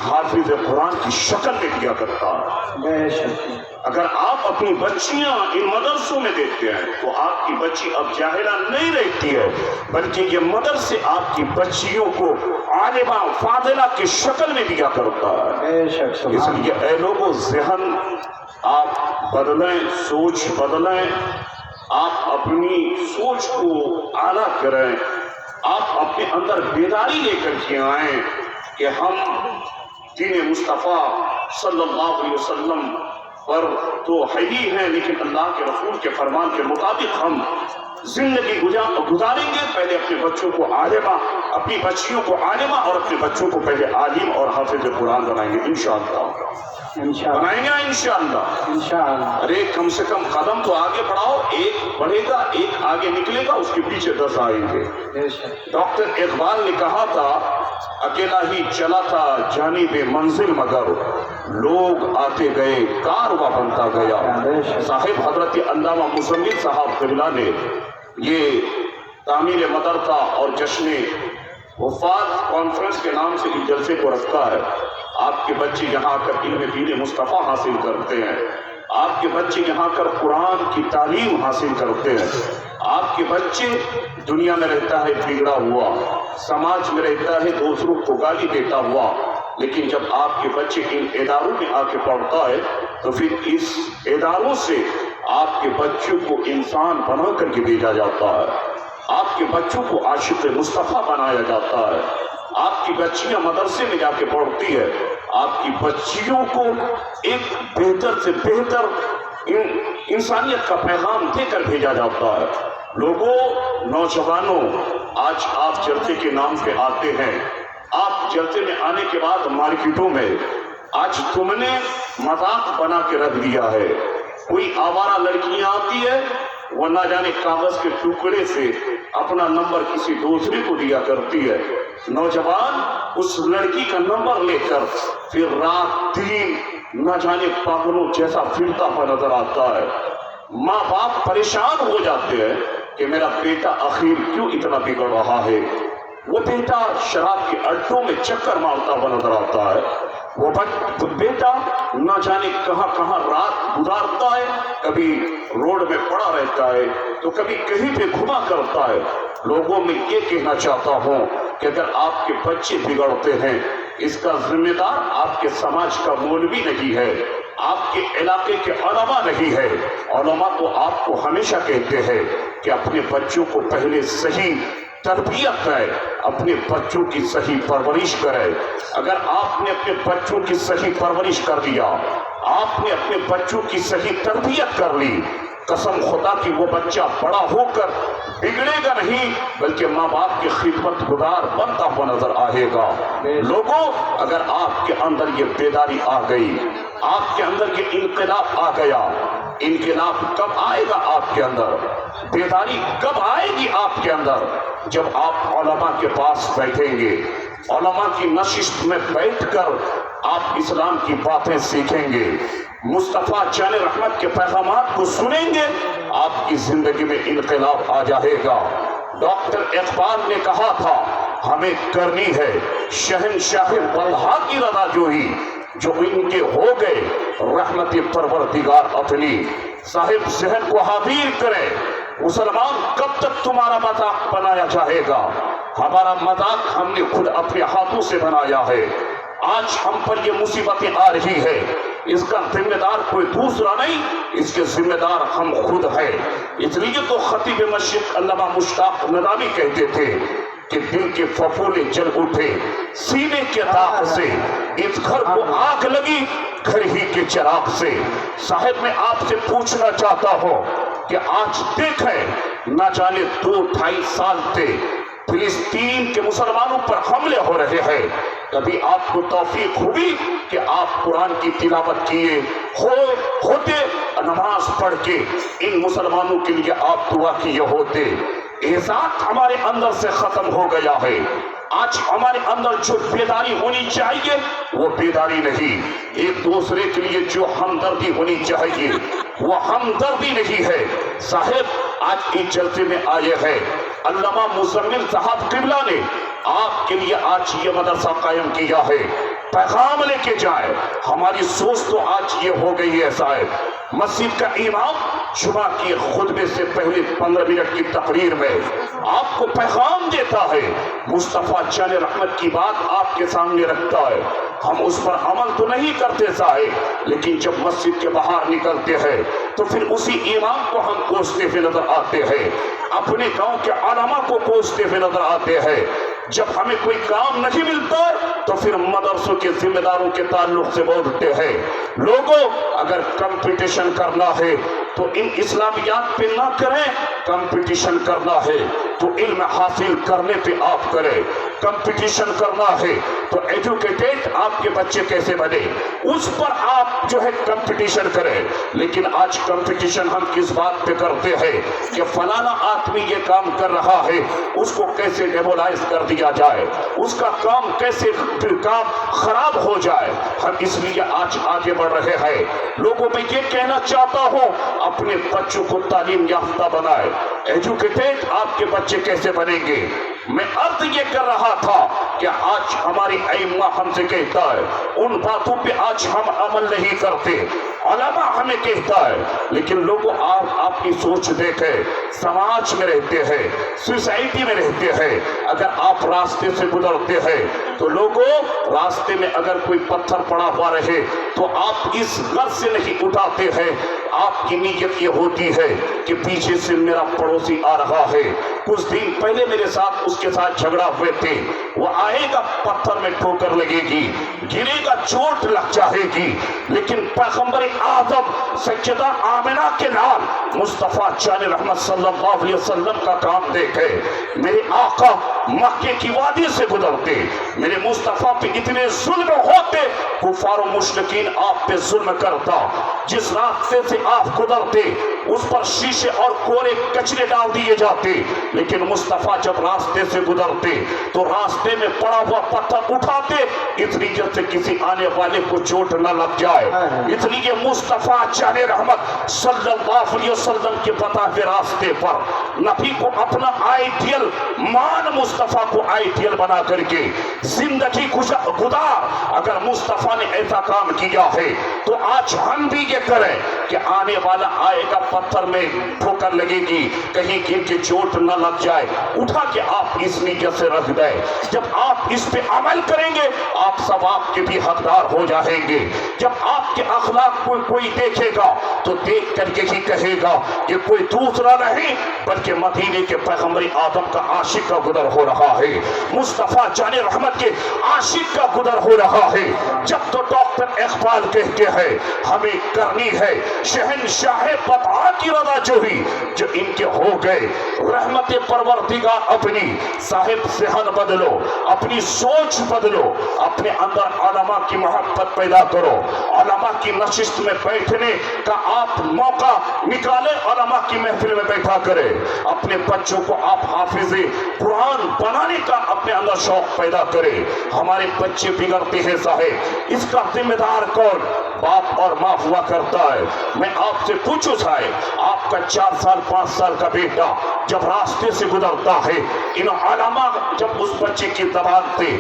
حافظ قرآن کی شکل میں دیا کرتا ہے۔ اگر آپ اپنی بچیاں ان مدرسوں میں دیکھتے ہیں تو آپ کی بچی اب جاہلہ نہیں رہتی ہے، بلکہ یہ مدرسے آپ کی بچیوں کو عالمہ فاضلہ کی شکل میں دیا کرتا ہے۔ اس لیے اے لوگوں، ذہن آپ بدلیں، سوچ بدلیں، آپ اپنی سوچ کو اعلیٰ کریں، آپ اپنے اندر بیداری لے کر کے آئیں کہ ہم دین مصطفیٰ صلی اللہ علیہ وسلم پر تو ہے ہی ہیں، لیکن اللہ کے رسول کے فرمان کے مطابق ہم زندگی گزاریں گے۔ پہلے اپنے بچوں کو عالمہ، اپنی بچیوں کو عالمہ اور اپنے بچوں کو پہلے عالم اور حافظ قرآن بنائیں گے انشاءاللہ، بنائیں گے انشاءاللہ۔ ارے کم سے کم قدم تو آگے بڑھاؤ، ایک بڑھے گا، ایک آگے نکلے گا، اس کے پیچھے 10 آئیں گے۔ ڈاکٹر اقبال نے کہا تھا، اکیلا ہی چلا تھا جانب منزل مگر لوگ آتے گئے کارواں بنتا گیا۔ صاحب حضرت علامہ مزمل صاحب قبلہ نے یہ تعمیر مدرسہ اور جشن وفات کانفرنس کے نام سے اس جلسے کو رکھا ہے۔ آپ کے بچے یہاں کر علم دین مصطفیٰ حاصل کرتے ہیں، آپ کے بچے یہاں کر قرآن کی تعلیم حاصل کرتے ہیں، آپ کے بچے دنیا میں رہتا ہے بگڑا ہوا، سماج میں رہتا ہے دوسروں کو گالی دیتا ہوا، لیکن جب آپ کے بچے ان اداروں میں آ کے پڑھتا ہے تو پھر اس اداروں سے آپ کے بچوں کو انسان بنا کر کے بھیجا جاتا ہے، آپ کے بچوں کو عاشق مصطفیٰ بنایا جاتا ہے۔ آپ کی بچیاں مدرسے میں جا کے پڑھتی ہے، آپ کی بچیوں کو ایک بہتر سے بہتر انسانیت کا پیغام دے کر بھیجا جاتا ہے۔ لوگوں، نوجوانوں، آج آپ جلسے کے نام پہ آتے ہیں، آپ جلسے میں آنے کے بعد مارکیٹوں میں آج تم نے مذاق بنا کے رکھ دیا ہے۔ کوئی آوارہ لڑکیاں آتی ہے، وہ نہ جانے کاغذ کے ٹکڑے سے اپنا نمبر کسی دوسرے کو دیا کرتی ہے، نوجوان اس لڑکی کا نمبر لے کر پھر رات دن نہ جانے پاگلوں جیسا پھرتا ہوا نظر آتا ہے۔ ماں باپ پریشان ہو جاتے ہیں کہ میرا بیٹا آخر کیوں اتنا بگڑ رہا ہے۔ وہ بیٹا شراب کے اڈوں میں چکر مارتا ہوا نظر آتا ہے، وہ بیٹا نہ جانے کہاں کہاں رات گزارتا ہے، کبھی روڈ میں پڑا رہتا ہے تو کبھی کہیں پہ گھما کرتا ہے۔ لوگوں میں یہ کہنا چاہتا ہوں کہ اگر آپ کے بچے بگڑتے ہیں، اس کا ذمہ دار آپ کے سماج کا مولوی نہیں ہے، آپ کے علاقے کے علماء نہیں ہے۔ علماء تو آپ کو ہمیشہ کہتے ہیں کہ اپنے بچوں کو پہلے صحیح تربیت کرے، اپنے بچوں کی صحیح پرورش کرے۔ اگر آپ نے اپنے بچوں کی صحیح پرورش کر دیا، آپ نے اپنے بچوں کی صحیح تربیت کر لی، قسم خدا کی وہ بچہ بڑا ہو کر بگڑے گا نہیں، بلکہ ماں باپ کی خدمت گزار بنتا ہوا نظر آئے گا۔ لوگوں، اگر آپ کے اندر یہ بیداری آ گئی، آپ کے اندر یہ انقلاب آ گیا، انقلاب کب آئے گا آپ کے اندر؟ بیداری کب آئے گی آپ کے اندر؟ جب آپ علماء کے پاس بیٹھیں گے، علماء کی نشست میں بیٹھ کر آپ اسلام کی باتیں سیکھیں گے، مصطفیٰ جان رحمت کے پیغامات کو سنیں گے، آپ کی زندگی میں انقلاب آ جائے گا۔ ڈاکٹر اقبال نے کہا تھا، ہمیں کرنی ہے شہنشاہ بلہا کی رضا جوئی، جو ان کے ہو گئے رحمت پروردگار اپنی۔ صاحب ذہن کو حاضر کرے، مسلمان کب تک تمہارا مذاق بنایا جائے گا؟ ہمارا مذاق ہم نے خود اپنے ہاتھوں سے بنایا ہے۔ آج ہم پر یہ مصیبتیں آ رہی ہے، اس کا ذمہ دار کوئی دوسرا نہیں، اس کے ذمہ دار ہم خود ہیں۔ اس لیے تو خطیب مشرق علامہ مشتاق نظامی کہتے تھے کہ دل کے پھپھولے جل اٹھے سینے کے داغ سے، اس گھر کو آگ لگی گھر ہی کے چراغ سے۔ صاحب میں آپ سے پوچھنا چاہتا ہوں کہ آج دیکھیں، نہ جانے 2-2.5 سال سے فلسطین کے مسلمانوں پر حملے ہو رہے ہیں، کبھی آپ کو توفیق ہوئی کہ آپ قرآن کی تلاوت کیے ہوتے، نماز پڑھ کے ان مسلمانوں کے لیے آپ دعا کیے ہوتے؟ احساس ہمارے اندر سے ختم ہو گیا ہے۔ آج ہمارے اندر جو بیداری ہونی چاہیے وہ بیداری نہیں، ایک دوسرے کے لیے جو ہمدردی ہونی چاہیے وہ ہمدردی نہیں ہے۔ صاحب آج اس جلسے میں آئے ہیں، علامہ مزمل صاحب قبلہ نے آپ کے لیے آج یہ مدرسہ قائم کیا ہے۔ پیغام لے کے جائیں. ہماری سوچ تو آج یہ ہو گئی ہے صاحب، مسجد کا امام جمعہ کی خطبے سے پہلے 15 منٹ کی تقریر میں آپ کو پیغام دیتا ہے، مصطفیٰ جان رحمت کی بات آپ کے سامنے رکھتا ہے. ہم اس پر عمل تو نہیں کرتے صاحب، لیکن جب مسجد کے باہر نکلتے ہیں تو پھر اسی امام کو ہم کوستے ہوئے نظر آتے ہیں، اپنے گاؤں کے علماء کو کوستے ہوئے نظر آتے ہیں. جب ہمیں کوئی کام نہیں ملتا تو پھر مدرسوں کے ذمہ داروں کے تعلق سے بولتے ہیں. لوگوں، اگر کمپٹیشن کرنا ہے تو ان اسلامیات پہ نہ کریں، کمپٹیشن کرنا ہے تو علم حاصل کرنے پہ آپ کریں. کمپٹیشن کرنا ہے تو ایجوکیٹڈ آپ کے بچے کیسے بنے، اس پر آپ جو ہے کمپٹیشن کریں. لیکن آج کمپٹیشن ہم کس بات پہ کرتے ہیں کہ فلانا آدمی یہ کام کر رہا ہے، اس کو کیسے ڈیمولائز کر دیا جائے، اس کا کام کیسے کام خراب ہو جائے. ہم اس لیے آج آگے بڑھ رہے ہیں. لوگوں میں یہ کہنا چاہتا ہوں، اپنے بچوں کو تعلیم یافتہ بنائے. ایجوکیٹڈ آپ کے بچے کیسے بنیں گے؟ میں عرض یہ کر رہا تھا کہ آج ہماری ائمہ ہم سے کہتا ہے، ان باتوں پہ آج ہم عمل نہیں کرتے. علماء ہمیں کہتا ہے، لیکن لوگوں آپ اپنی سوچ دیکھیں. سماج میں رہتے ہیں، سوسائٹی میں رہتے ہیں، اگر آپ راستے سے گزرتے ہیں تو لوگوں، راستے میں اگر کوئی پتھر پڑا ہوا رہے تو آپ اس غرض سے نہیں اٹھاتے ہیں. آپ کی نیت یہ ہوتی ہے کہ پیچھے سے میرا پڑوسی آ رہا ہے، کچھ دن پہلے میرے ساتھ اس کے ساتھ جھگڑا ہوئے تھے، وہ آئے گا پتھر میں ٹھوکر لگے گی، گرے گا چوٹ لگ جائے گی. لیکن پیغمبر اعظم سیدہ آمنہ کے نام مصطفیٰ جان رحمت صلی اللہ علیہ وسلم کا کام دیکھے. میرے آقا مکے کی وادی سے گزرتے، میرے مصطفیٰ پہ اتنے ظلم ہوتے، کفار و مشرکین آپ پہ ظلم کرتا. جس راستے سے آپ گزرتے اس پر شیشے اور کورے کچرے ڈال دیے جاتے، لیکن مصطفیٰ جب راستے سے گزرتے تو راستے میں پڑا ہوا پتھر اٹھاتے، اس لیے سے کسی آنے والے کو چوٹ نہ لگ جائے. اس لیے مصطفیٰ جان رحمت صلی اللہ علیہ وسلم کے بتائے راستے پر نبی کو اپنا آئیڈیل مان، مصطفیٰ کو آئیڈیل بنا کر کے زندگی گزار. اگر مصطفیٰ نے ایسا کام کیا ہے تو آج ہم بھی یہ کریں کہ آنے والا آئے گا، پتھر میں ٹھوکر لگے گی، کہیں گر کے چوٹ نہ لگ جائے، اٹھا کے آپ اس نیت سے رکھ دیں. جب آپ اس پہ عمل کریں گے آپ ثواب کے بھی حقدار ہو جائیں گے. جب آپ کے اخلاق کو کوئی دیکھے گا تو دیکھ کر کے ہی کہے گا کہ کوئی دوسرا نہیں بلکہ مدینے کے پیغمبر آدم کا عاشق کا گزر ہو رہا ہے، مصطفیٰ جان رحمت کے عاشق کا گزر ہو رہا ہے. جب تو ڈاکٹر اقبال کہتے ہیں ہمیں کرنی ہے شہنشاہ بطحاء کی رضا جوئی، جو ان کے ہو گئے رحمت پروردگار اپنی. صاحب ذہن بدلو، اپنی سوچ بدلو، اپنے اندر علماء کی محبت پیدا کرو. علماء کی نشست میں بیٹھنے کا آپ موقع نکالے، علماء کی محفل میں بیٹھا کرے. اپنے بچوں کو آپ حافظ قرآن بنانے کا اپنے اندر شوق پیدا کرے. ہمارے بچے بگڑتے ہیں صاحب، اس کا ذمہ دار کون؟ باپ اور ماں ہوا کرتا ہے. میں آپ سے پوچھوں صاحب، آپ کا 4 سال 5 سال کا بیٹا جب راستے سے گزرتا ہے، ان علماء جب اس بچے کی زبان سے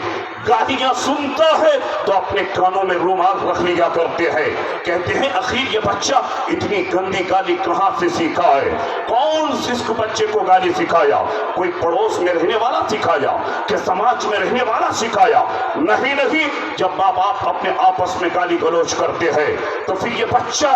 گالیاں سنتا ہے تو اپنے کانوں میں رومال رکھ لیا کرتے ہیں، کہتے ہیں اخیر یہ بچہ اتنی گندی گالی کہاں سے سیکھا ہے؟ کون اس کو بچے کو گالی سکھایا؟ کوئی پڑوس میں رہنے والا سکھایا کہ سماج میں رہنے والا سکھایا؟ نہیں. جب ماں باپ اپنے آپس میں گالی گلوچ کرتے ہیں تو پھر یہ بچہ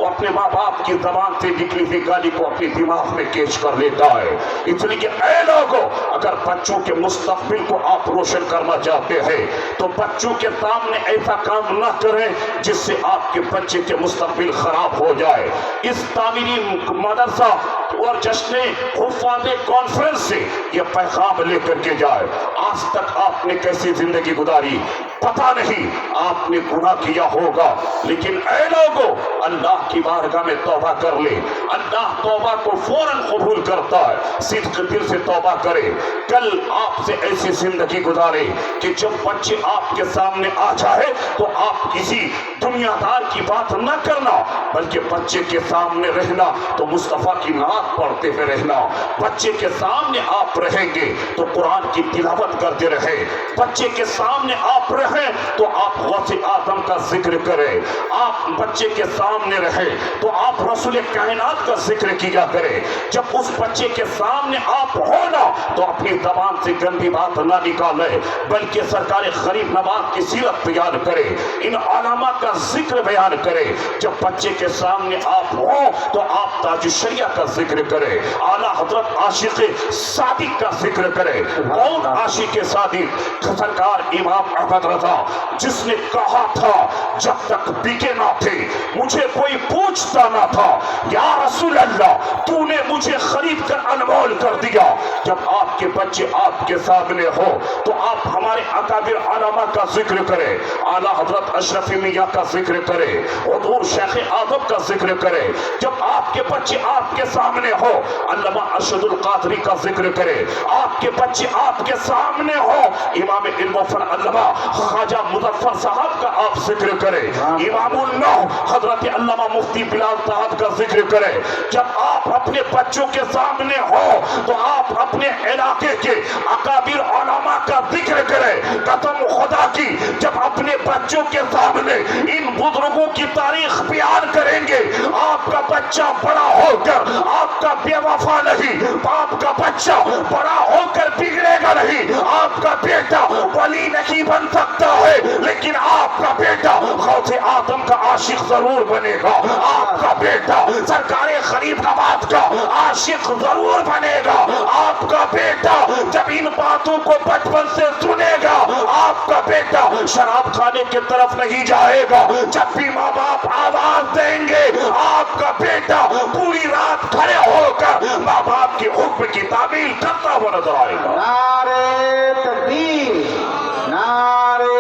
اپنے ماں باپ کی زبان سے نکلی ہوئی گالی کو اپنے دماغ میں کیچ کر لیتا ہے. اس لیے اے لوگوں، اگر بچوں کے مستقبل کو آپ روشن کرنا چاہتے ہیں تو بچوں کے سامنے ایسا کام نہ کریں جس سے آپ کے بچے کے مستقبل خراب ہو جائے. اس تعمیری مدرسہ اور جشن حفاظ کانفرنس سے یہ پیغام لے کر کے جائے. آج تک آپ نے کیسی زندگی گزاری پتہ نہیں، آپ نے گناہ کیا ہوگا، لیکن اے لوگوں اللہ کی بارگاہ میں توبہ کر لے. اللہ توبہ کو فوراً قبول کرتا ہے. صدق دل سے توبہ کرے. کل آپ سے ایسی زندگی گزارے کہ جب بچے آپ کے سامنے آ جائے تو آپ کسی دنیا دار کی بات نہ کرنا بلکہ بچے کے سامنے رہنا تو مصطفیٰ کی نعت پڑھتے ہوئے رہنا. بچے کے سامنے آپ رہیں گے تو قرآن کی تلاوت کرتے رہے. بچے کے سامنے آپ رہیں تو آپ غوث آدم کا ذکر کریں، آپ بچے کے سامنے رہیں تو آپ رسول کائنات کا ذکر کیا کریں، جب اس بچے کے سامنے آپ ہونا تو اپنی زبان سے گندی بات نہ نکالے بلکہ سرکار غریب نواز کی سیرت بیان کرے، ان علماء کا ذکر بیان کرے، جب بچے کے سامنے آپ ہوں تو آپ تاج الشریعہ کا ذکر کرے، اعلیٰ حضرت عاشق صادق کا ذکر کرے۔ کون عاشق صادق؟ سرکار امام احمد رضا، جس نے کہا تھا جب تک بکے نہ تھے مجھے کوئی پوچھتا نہ تھا، یا رسول اللہ تو نے مجھے خرید کر انمول کر دیا۔ جب آپ کے بچے آپ کے سامنے ہو تو آپ ہمارے اکابر علماء کا ذکر کرے، اعلیٰ حضرت اشرف میاں کا ذکر کرے، حضور شیخ اعظم کا ذکر کرے۔ جب آپ کے بچے آپ کے سامنے ہو علامہ ارشد القادری کا ذکر کرے، آپ کے بچے آپ کے سامنے ہو امام علم و فن علامہ خواجہ مظفر صاحب کا آپ ذکر کرے، امام النو حضرت علامہ مفتی بلال صاحب کا ذکر کرے۔ جب آپ اپنے بچوں کے سامنے ہو تو آپ اپنے علاقے کے اکابر علماء کا ذکر کرے۔ قسم خدا کی جب اپنے بچوں کے سامنے ان بزرگوں کی تاریخ بیان کریں گے، آپ کا بچہ بڑا ہو کر آپ کا بے وفا نہیں، آپ کا بچہ بڑا ہو کر بگڑے گا نہیں، آپ کا بیٹا ولی نہیں بن سکتا ہے لیکن آپ کا بیٹا غوث آدم کا عاشق ضرور بنے گا، آپ کا بیٹا سرکار غریب نواز کا عاشق ضرور بنے گا، آپ کا بیٹا جب ان باتوں کو بچپن سے سنے گا آپ کا بیٹا شراب خانے کی طرف نہیں جائے گا، جب بھی ماں باپ آواز دیں گے آپ کا بیٹا پوری رات کھڑے ہو کر ماں باپ کی حکم کی تعمیل کرتا ہوا نظر آئے گا۔ نعرے تکبیر، نعرے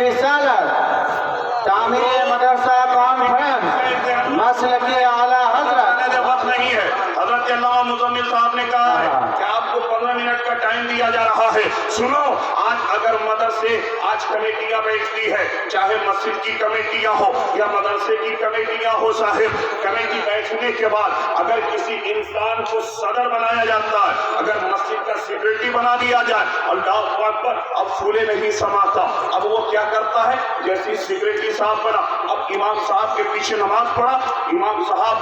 رسالت، تعمیر مدرسہ کانفرنس، مسلک اعلیٰ حضرت۔ وقت نہیں ہے، حضرت علامہ مزمل صاحب نے کہا ہے کہ آپ کو 15 منٹ کا ٹائم دیا جا رہا ہے۔ سنو، آج اگر مدرسے آج کمیٹیاں بیٹھتی ہے، چاہے مسجد کی کمیٹیاں ہو یا مدرسے کی کمیٹیاں ہو، صاحب کمیٹی بیٹھنے کے بعد اگر کسی انسان کو صدر بنایا جاتا ہے، اگر مسجد کا سیکریٹری بنا دیا جائے، اللہ اکبر، اب پھولے نہیں سماتا، اب وہ کیا کرتا ہے جیسی سیکریٹری صاحب بنا، اب امام صاحب کے پیچھے نماز پڑھا، امام صاحب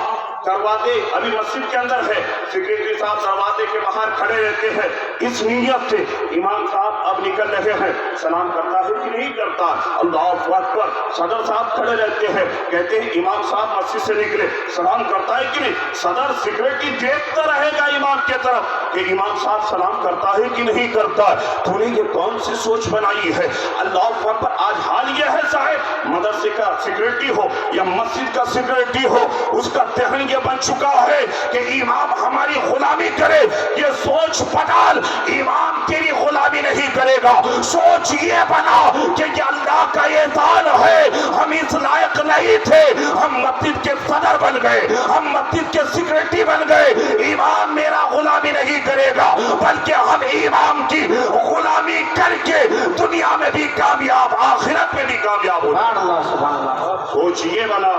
دروازے ابھی مسجد کے اندر ہے، سیکریٹری صاحب دروازے کے باہر کھڑے رہتے ہیں، اس نیت سے امام صاحب اب نکل رہے ہیں، سلام کرتا ہے کہ نہیں کرتا؟ اللہ اکبر، صدر صاحب کھڑے رہتے ہیں، کہتے ہیں امام صاحب مسجد سے نکلے، سلام کرتا ہے کہ نہیں؟ صدر سیکریٹری دیکھتا رہے گا امام کے طرف کہ امام صاحب سلام کرتا ہے کہ نہیں کرتا ہے۔ تو نے یہ کون سی سوچ بنائی ہے؟ اللہ اکبر، آج حال یہ ہے صاحب، مدرسے کا سیکریٹری ہو یا مسجد کا سیکریٹری ہو، اس کا ذہن یہ بن چکا ہے کہ امام ہماری غلامی کرے۔ یہ سوچ بدل، امام تیری غلامی نہیں کرے گا، سوچ یہ بنا کہ یہ اللہ کا احسان ہے، ہم اس لائق نہیں تھے، ہم مسجد کے صدر بن گئے، ہم مسجد کے سیکریٹری بن گئے، امام میرا غلامی نہیں کرے گا بلکہ ہم امام کی غلامی کر کے دنیا میں بھی کامیاب، آخرت میں بھی کامیاب ہو۔ سبحان اللہ، سبحان اللہ، سوچ یہ بنا،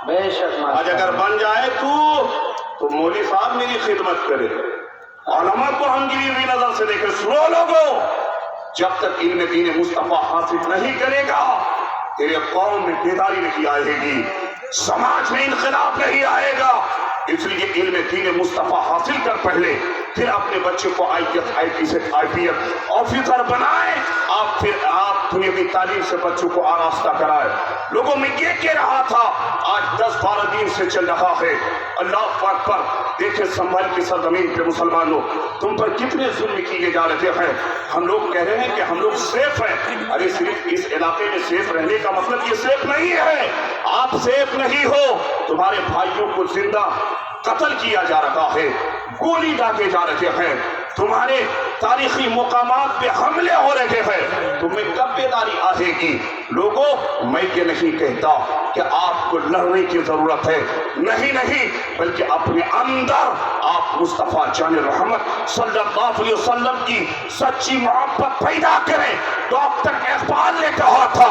بے شک۔ آج اگر بن جائے تو مولوی صاحب میری خدمت کرے، علماء کو ہم گری ہوئی نظر سے دیکھے۔ سنو لوگوں، جب تک علم دین مصطفیٰ حاصل نہیں کرے گا تیرے قوم میں بیداری نہیں آئے گی، سماج میں انقلاب نہیں آئے گا۔ اس لیے علم دین مصطفیٰ حاصل کر پہلے، پھر اپنے بچے کو IPS آفیسر بنائیں، آپ دنیاوی تعلیم سے بچوں کو آراستہ کرائے۔ لوگوں میں یہ کہہ رہا تھا، آج 10-12 دن سے چل رہا ہے، اللہ اکبر، دیکھیں سنبھل کی سرزمین پہ مسلمانوں تم پر کتنے ظلم کیے جا رہے ہیں۔ ہم لوگ کہہ رہے ہیں کہ ہم لوگ سیف ہیں، ارے صرف اس علاقے میں سیف رہنے کا مطلب یہ سیف نہیں ہے، آپ سیف نہیں ہو، تمہارے بھائیوں کو زندہ قتل کیا جا رہا ہے، گولی ڈالے جا رہے ہیں، تمہارے تاریخی مقامات پہ حملے ہو رہے ہیں، تمہیں کب بیداری آئے گی؟ لوگوں، میں یہ نہیں کہتا کہ آپ کو لڑنے کی ضرورت ہے، نہیں، بلکہ اپنے اندر آپ مصطفیٰ جان رحمت صلی اللہ علیہ وسلم کی سچی محبت پیدا کریں۔ ڈاکٹر اقبال نے کہا تھا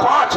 5